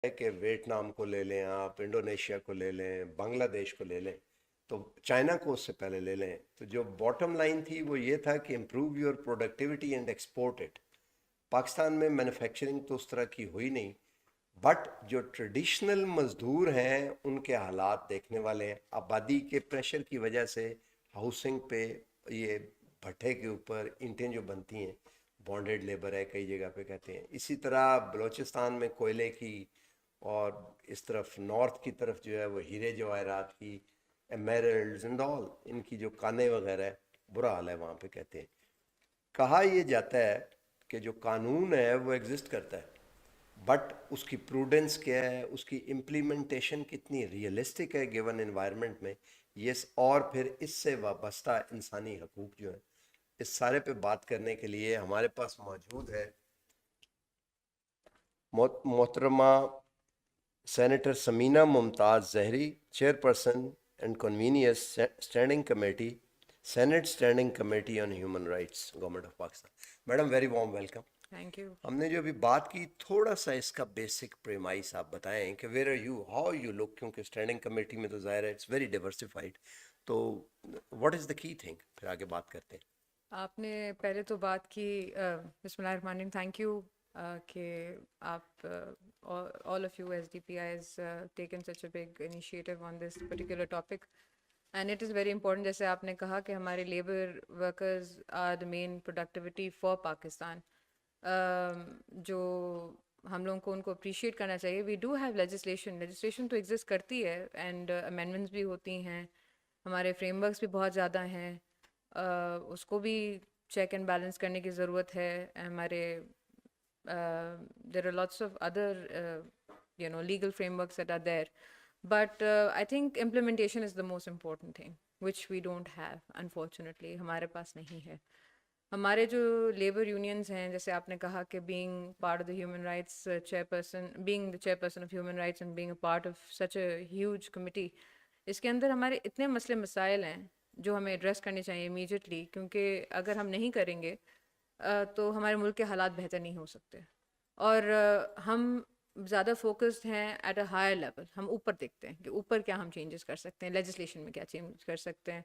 ہے کہ ویتنام کو لے لیں، آپ انڈونیشیا کو لے لیں، بنگلہ دیش کو لے لیں، تو چائنا کو اس سے پہلے لے لیں، تو جو باٹم لائن تھی وہ یہ تھا کہ improve your productivity and export it. Pakistan میں مینوفیکچرنگ تو اس طرح کی ہوئی نہیں، بٹ جو ٹریڈیشنل مزدور ہیں ان کے حالات دیکھنے والے ہیں. آبادی کے پریشر کی وجہ سے ہاؤسنگ پہ یہ بھٹے کے اوپر اینٹیں جو بنتی ہیں، بانڈیڈ لیبر ہے کئی جگہ پہ کہتے ہیں. اسی طرح بلوچستان میں کوئلے کی، اور اس طرف نارتھ کی طرف جو ہے وہ ہیرے جواہرات کی، ایمیرلڈز اینڈ آل، ان کی جو کانے وغیرہ ہے، برا حال ہے وہاں پہ کہتے ہیں. کہا یہ جاتا ہے کہ جو قانون ہے وہ ایگزسٹ کرتا ہے، بٹ اس کی پروڈنس کیا ہے، اس کی امپلیمنٹیشن کتنی ریئلسٹک ہے گیون انوائرمنٹ میں، یہ اور پھر اس سے وابستہ انسانی حقوق جو ہیں، اس سارے پہ بات کرنے کے لیے ہمارے پاس موجود ہے محترمہ senator Samina Mumtaz Zehri, chairperson and convener standing committee, senate standing committee on human rights, government of Pakistan. Madam very warm welcome. Thank you. ہم نے جو ابھی بات کی، تھوڑا سا اس کا بیسک پریمائس آپ بتائیں کہ where are you, how you look, کیونکہ اسٹینڈنگ کمیٹی میں تو ظاہر ہے اٹس ویری ڈیورسفائڈ، تو واٹ از دا کی تھنگ، پھر آگے بات کرتے ہیں. آپ نے پہلے تو بات کی، بسم اللہ الرحمن الرحیم، تھینک یو کہ آپ all of you SDPIs taken such a big initiative on this particular topic, and it is very important. جیسے آپ نے کہا کہ ہمارے labour workers are the main productivity for Pakistan. جو ہم لوگوں کو ان کو اپریشیٹ کرنا چاہیے. وی ڈو ہیو لیجسلیشن تو ایگزسٹ کرتی ہے، اینڈ امینڈمنٹس بھی ہوتی ہیں، ہمارے فریم ورکس بھی بہت زیادہ ہیں. اس کو بھی چیک اینڈ بیلنس کرنے کی ضرورت ہے. ہمارے there are lots of other legal frameworks that are there, but I think implementation is the most important thing which we don't have, unfortunately ہمارے پاس نہیں ہے. ہمارے جو لیبر یونینز ہیں، جیسے آپ نے کہا کہ being part of the human rights chairperson, being the chairperson of human rights and being a part of such a huge committee, اس کے اندر ہمارے اتنے مسئلے مسائل ہیں جو ہمیں ایڈریس کرنے چاہیے امیجیٹلی، کیونکہ اگر ہم نہیں کریں گے تو ہمارے ملک کے حالات بہتر نہیں ہو سکتے. اور ہم زیادہ فوکسڈ ہیں ایٹ اے ہائر لیول، ہم اوپر دیکھتے ہیں کہ اوپر کیا ہم چینجز کر سکتے ہیں، لیجسلیشن میں کیا چینج کر سکتے ہیں.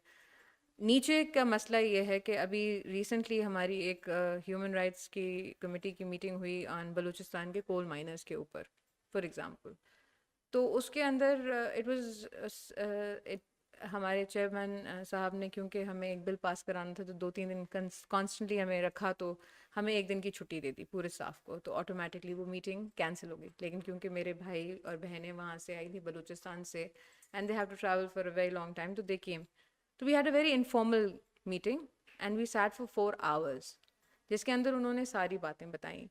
نیچے کا مسئلہ یہ ہے کہ ابھی ریسنٹلی ہماری ایک ہیومن رائٹس کی کمیٹی کی میٹنگ ہوئی آن بلوچستان کے کول مائنرز کے اوپر فار ایگزامپل. تو اس کے اندر اٹ واز ہمارے چیئرمین صاحب نے، کیونکہ ہمیں ایک بل پاس کرانا تھا، تو 2-3 دن کانسٹنٹلی ہمیں رکھا، تو ہمیں 1 دن کی چھٹی دے دی پورے اسٹاف کو، تو آٹومیٹکلی وہ میٹنگ کینسل ہو گئی. لیکن کیونکہ میرے بھائی اور بہنیں وہاں سے آئی تھی بلوچستان سے، and they have to travel for a very long time, تو دے کیم. تو we had a very informal meeting and we sat for 4 hours، جس کے اندر انہوں نے ساری باتیں بتائیں،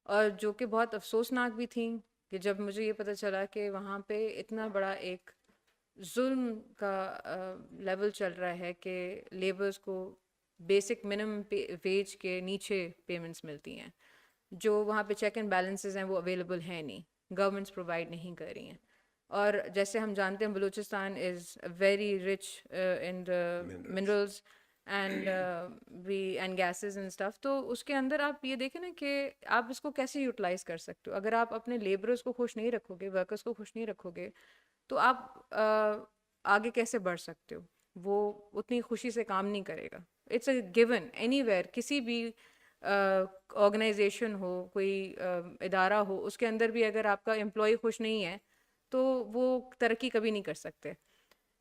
اور جو کہ بہت افسوسناک بھی تھیں. کہ جب مجھے یہ پتہ چلا کہ وہاں پہ اتنا بڑا ایک ظلم کا لیول چل رہا ہے کہ لیبرز کو بیسک منیمم ویج کے نیچے پیمنٹس ملتی ہیں، جو وہاں پہ چیک اینڈ بیلنسز ہیں وہ اویلیبل ہیں نہیں، گورنمنٹس پرووائڈ نہیں کر رہی ہیں. اور جیسے ہم جانتے ہیں Balochistan is very rich in minerals and and gases and stuff. تو اس کے اندر آپ یہ دیکھیں نا کہ آپ اس کو کیسے یوٹیلائز کر سکتے ہو. اگر آپ اپنے لیبرز کو خوش نہیں رکھو گے، ورکرز کو خوش نہیں رکھو گے، تو آپ آگے کیسے بڑھ سکتے ہو؟ وہ اتنی خوشی سے کام نہیں کرے گا. It's a given anywhere, کسی بھی آرگنائزیشن ہو، کوئی ادارہ ہو، اس کے اندر بھی اگر آپ کا امپلائی خوش نہیں ہے تو وہ ترقی کبھی نہیں کر سکتے.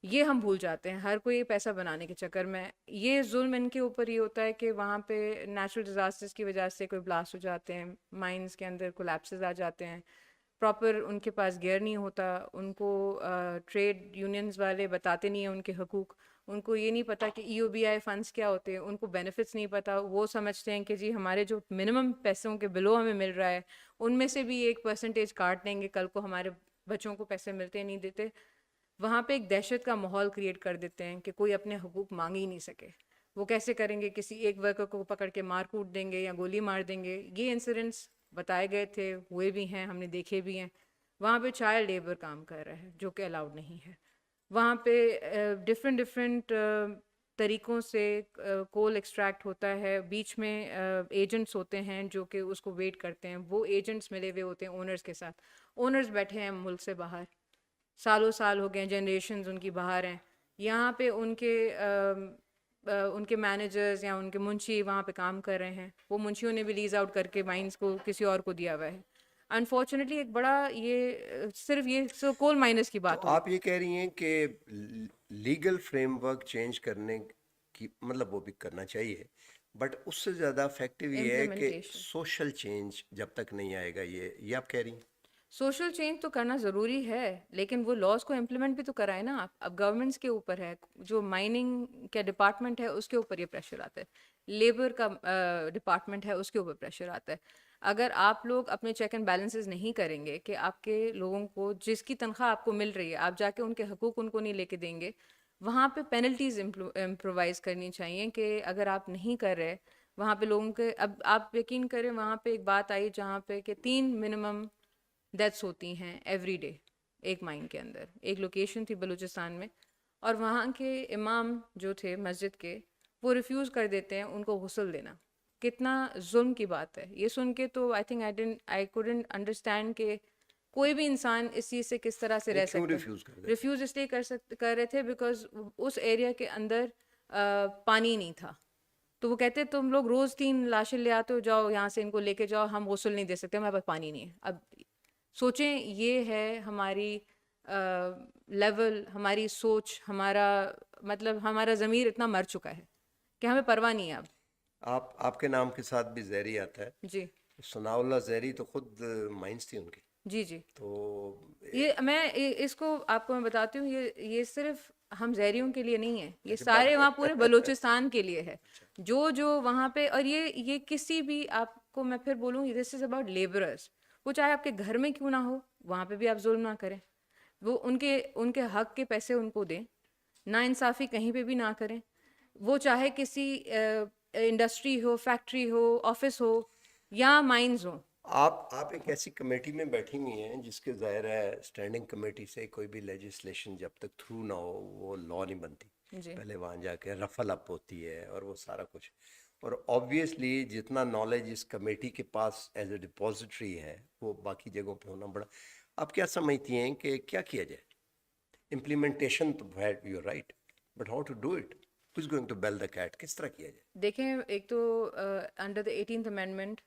یہ ہم بھول جاتے ہیں ہر کوئی پیسہ بنانے کے چکر میں. یہ ظلم ان کے اوپر یہ ہوتا ہے کہ وہاں پہ نیچرل ڈیزاسٹرز کی وجہ سے کوئی بلاسٹ ہو جاتے ہیں، مائنز کے اندر کولیپسز آ جاتے ہیں، پراپر ان کے پاس گیئر نہیں ہوتا، ان کو ٹریڈ یونینز والے بتاتے نہیں ہیں ان کے حقوق، ان کو یہ نہیں پتہ کہ ای او بی آئی فنڈس کیا ہوتے ہیں، ان کو بینیفٹس نہیں پتہ. وہ سمجھتے ہیں کہ جی ہمارے جو منیمم پیسوں کے بلو ہمیں مل رہا ہے ان میں سے بھی 1% کاٹ لیں گے، کل کو ہمارے بچوں کو پیسے ملتے نہیں دیتے. وہاں پہ ایک دہشت کا ماحول کریٹ کر دیتے ہیں کہ کوئی اپنے حقوق مانگ ہی نہیں سکے. وہ کیسے کریں گے؟ کسی ایک ورکر کو پکڑ کے مار کوٹ دیں گے یا گولی مار دیں گے. یہ انسیڈنٹس بتائے گئے تھے، ہوئے بھی ہیں، ہم نے دیکھے بھی ہیں. وہاں پہ چائلڈ لیبر کام کر رہا ہے جو کہ الاؤڈ نہیں ہے. وہاں پہ ڈفرینٹ طریقوں سے کول ایکسٹریکٹ ہوتا ہے, بیچ میں ایجنٹس ہوتے ہیں جو کہ اس کو ویٹ کرتے ہیں, وہ ایجنٹس ملے ہوئے ہوتے ہیں اونرز کے ساتھ, اونرز بیٹھے ہیں ملک سے باہر, سالوں سال ہو گئے ہیں, جنریشنز ان کی باہر ہیں, یہاں پہ ان کے مینیجرز یا ان کے منشی وہاں پہ کام کر رہے ہیں, وہ منشیوں نے بھی لیز آؤٹ کر کے مائنس کو کسی اور کو دیا ہوا ہے. انفارچونیٹلی ایک بڑا یہ صرف یہ کول مائنرز کی بات تو ہوئی. آپ یہ کہہ رہی ہیں کہ لیگل فریم ورک چینج کرنے کی مطلب وہ بھی کرنا چاہیے, بٹ اس سے زیادہ افیکٹو یہ ہے کہ Implementation. سوشل چینج جب تک نہیں آئے گا, یہ آپ کہہ رہی ہیں. سوشل چینج تو کرنا ضروری ہے, لیکن وہ لاس کو امپلیمنٹ بھی تو کرائے نا آپ. اب گورنمنٹس کے اوپر ہے, جو مائننگ کا ڈپارٹمنٹ ہے اس کے اوپر یہ پریشر آتا ہے, لیبر کا ڈپارٹمنٹ ہے اس کے اوپر پریشر آتا ہے. اگر آپ لوگ اپنے چیک اینڈ بیلنسز نہیں کریں گے کہ آپ کے لوگوں کو جس کی تنخواہ آپ کو مل رہی ہے آپ جا کے ان کے حقوق ان کو نہیں لے کے دیں گے, وہاں پہ پینلٹیز امپرووائز کرنی چاہیے کہ اگر آپ نہیں کر رہے وہاں پہ لوگوں کے. اب آپ یقین کریں وہاں پہ ایک بات آئی جہاں پہ کہ 3 منیمم ڈیتھس ہوتی ہیں ایوری ڈے ایک مائن کے اندر. ایک لوکیشن تھی بلوچستان میں, اور وہاں کے امام جو تھے مسجد کے, وہ ریفیوز کر دیتے ہیں ان کو غسل دینا. کتنا ظلم کی بات ہے یہ سن کے, تو آئی کوڈنٹ انڈرسٹینڈ کہ کوئی بھی انسان اس چیز سے کس طرح سے رہ کیوں سکتا ریفیوز کر ہے. دیتے؟ ریفیوز اس لیے کر رہے تھے بیکاز اس ایریا کے اندر پانی نہیں تھا. تو وہ کہتے تم لوگ روز 3 لاشیں لے آتے ہو, جاؤ یہاں سے ان کو لے کے جاؤ, ہم غسل نہیں دے سکتے, ہمارے پاس پانی نہیں ہے. اب سوچیں یہ ہے ہماری لیول, ہماری سوچ, ہمارا مطلب ہمارا ضمیر اتنا مر چکا ہے کہ ہمیں پرواہ نہیں ہے اب. آپ کے نام کے ساتھ بھی زہری آتا ہے. جی ثناء اللہ زہری تو خود مائنس تھی ان کی. جی جی. تو یہ میں اس کو آپ کو میں بتاتی ہوں, یہ صرف ہم زہریوں کے لیے نہیں ہے, یہ اچھا سارے وہاں پورے بلوچستان کے لیے ہے جو وہاں پہ. اور یہ کسی بھی, آپ کو میں پھر بولوں, دس از اباؤٹ لیبررز. وہ چاہے آپ کے گھر میں کیوں نہ ہو, وہاں پہ بھی آپ ظلم نہ کریں, وہ ان کے حق کے پیسے ان کو دیں, نا انصافی کہیں پہ بھی نہ کریں. وہ چاہے کسی انڈسٹری ہو, فیکٹری ہو, آفس ہو یا مائنز ہوں. آپ ایک ایسی کمیٹی میں بیٹھی ہوئی ہیں جس کے ظاہر ہے اسٹینڈنگ کمیٹی سے کوئی بھی لیجسلیشن جب تک تھرو نہ ہو وہ لا نہیں بنتی. جی پہلے وہاں جا کے رفل اپ ہوتی ہے اور وہ سارا کچھ, اور آبویسلی جتنا نالج اس کمیٹی کے پاس ایز اے ڈپازیٹری ہے وہ باقی جگہوں پہ ہونا بڑا. آپ کیا سمجھتی ہیں کہ کیا کیا جائے؟ امپلیمنٹیشن تو ہے, you right, but how to do it, who is going to bell the cat, کس طرح کیا جائے؟ دیکھیں, ایک تو under the 18th amendment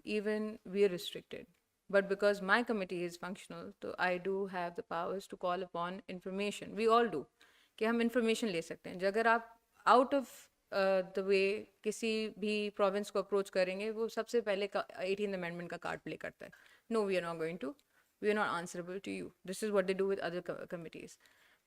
even we are restricted, but because my committee is functional, so I do have the powers to call upon information. We all do کہ ہم information لے سکتے ہیں. اگر آپ آؤٹ آف دا وے کسی بھی province کو اپروچ کریں گے, وہ سب سے پہلے 18th amendment کا کارڈ پلے کرتا ہے. No, we are not going to, we are not answerable to you. This is what they do with other committees.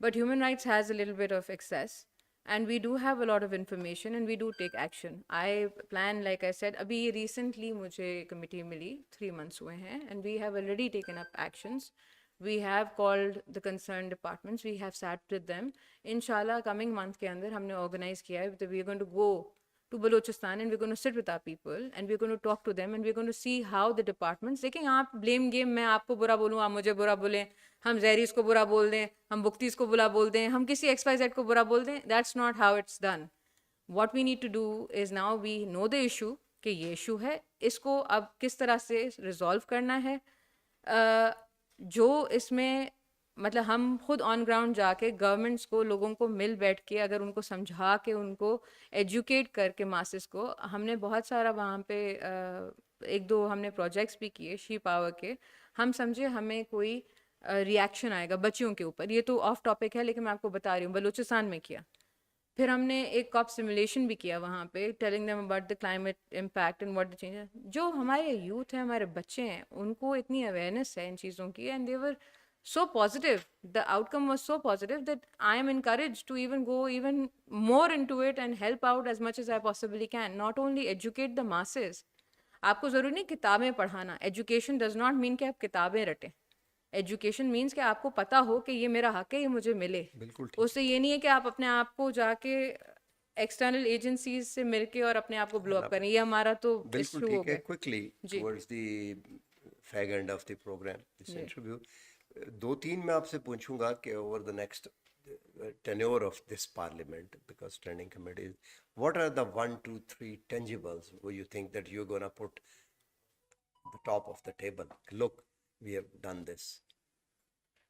But human rights has a little bit of excess, and we do have a lot of information and we do take action. I plan, like I said, abhi recently mujhe committee mili, 3 months hue hain, and we have already taken up actions. We have called the concerned departments, we have sat with them. Inshallah coming month ke andar humne organize kiya hai that we are going to go to Balochistan and we're going to sit with our people and we're going to talk to them and we're going to see how the departments. دیکھیں آپ blame game, میں آپ کو برا بولوں, آپ مجھے برا بولیں, ہم زہریز کو برا بول دیں, ہم بختیز کو برا بول دیں, ہم کسی XYZ کو برا بول دیں, that's not how it's done. What we need to do is now we know the issue کہ یہ ایشو ہے, اس کو اب کس طرح سے ریزالو کرنا ہے. جو اس میں مطلب ہم خود آن گراؤنڈ جا کے گورنمنٹس کو, لوگوں کو مل بیٹھ کے اگر ان کو سمجھا کے ان کو ایجوکیٹ کر کے ماسز کو, ہم نے بہت سارا وہاں پہ 1-2 ہم نے پروجیکٹس بھی کیے شی پاور کے. ہم سمجھے ہمیں کوئی ریئیکشن آئے گا بچیوں کے اوپر, یہ تو آف ٹاپک ہے لیکن میں آپ کو بتا رہی ہوں بلوچستان میں کیا. پھر ہم نے ایک کاپ سیمولیشن بھی کیا وہاں پہ, telling them about the climate impact and what the change. جو ہمارے یوتھ ہیں, ہمارے بچے ہیں, ان کو اتنی اویئرنیس ہے ان چیزوں کی, and they were so positive, the outcome was so positive that I am encouraged to even go even more into it and help out as much as I possibly can. Not only educate the masses, آپ کو ضروری نہیں کتابیں پڑھانا. Education does not mean کہ آپ کتابیں رٹیں. Education means کہ آپ کو پتہ ہو کہ یہ میرا حق ہے, یہ مجھے ملے. بالکل اس سے یہ نہیں ہے کہ آپ اپنے آپ کو جا کے ایکسٹرنل ایجنسیز سے مل کے اور اپنے آپ کو بلو اپ کریں. یہ ہمارا تو بالکل ایشو ہو ٹھیک ہے. گیا. Quickly towards the fag end of the programme, this interview 2-3 میں آپ سے پوچھوں گا کہ over the next tenure of this parliament, because standing committees, what are the 1, 2, 3 tangibles where you think that you're going to put the top of the table? Look, we have done this.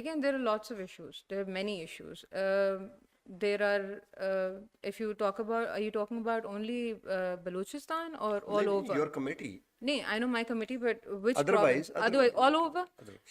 again there are lots of issues, there are many issues. There are if you talk about, are you talking about only Balochistan or all over? Your committee. No, I know my committee, but which Otherwise, province? Otherwise, all over?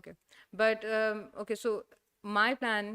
Okay, but okay, so my plan,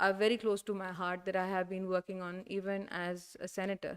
are very close to my heart that I have been working on even as a senator.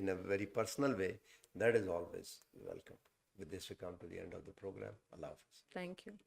in a very personal way, that is always welcome. With this, we come to the end of the program. Allah Hafiz. Thank you.